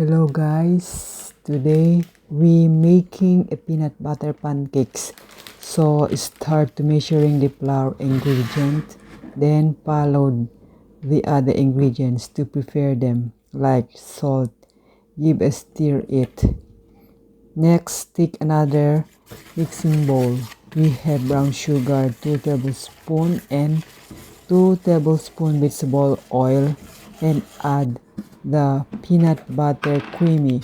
Hello guys, today we making a peanut butter pancakes. So start to measuring the flour ingredient, then followed the other ingredients to prepare them like salt. Give a stir it. Next, take another mixing bowl. We have brown sugar 2 tablespoons and 2 tablespoons vegetable oil, and add the peanut butter creamy.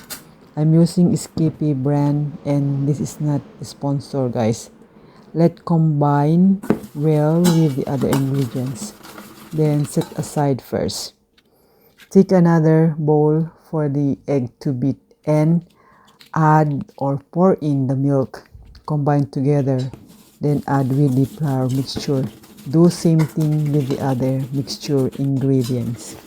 I'm using Skippy brand and this is not a sponsor guys. Let combine well with the other ingredients. Then set aside first. Take another bowl for the egg to beat and add or pour in the milk. Combine together. Then add with the flour mixture. Do same thing with the other mixture ingredients.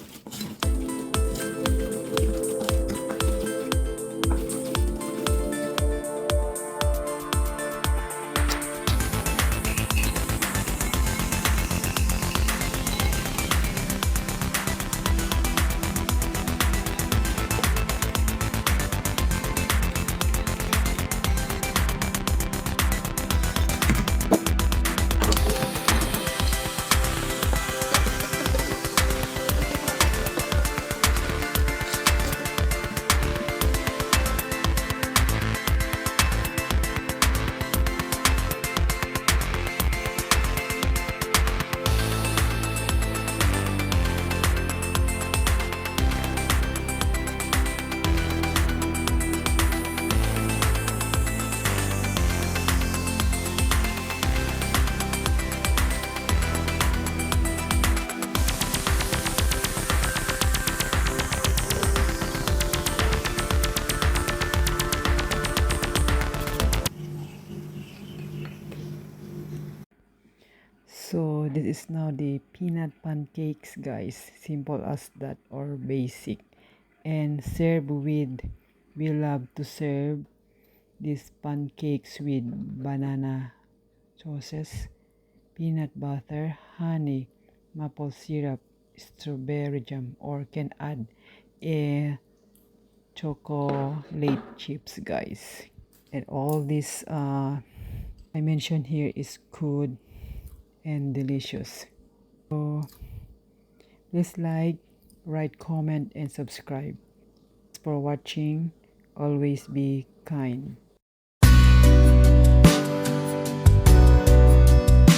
So this is now the peanut pancakes guys, simple as that or basic, and serve with, we love to serve these pancakes with banana sauces, peanut butter, honey, maple syrup, strawberry jam, or can add a chocolate chips guys. And all this I mentioned here is good and delicious. So please like, write, comment, and subscribe. Thanks for watching. Always be kind.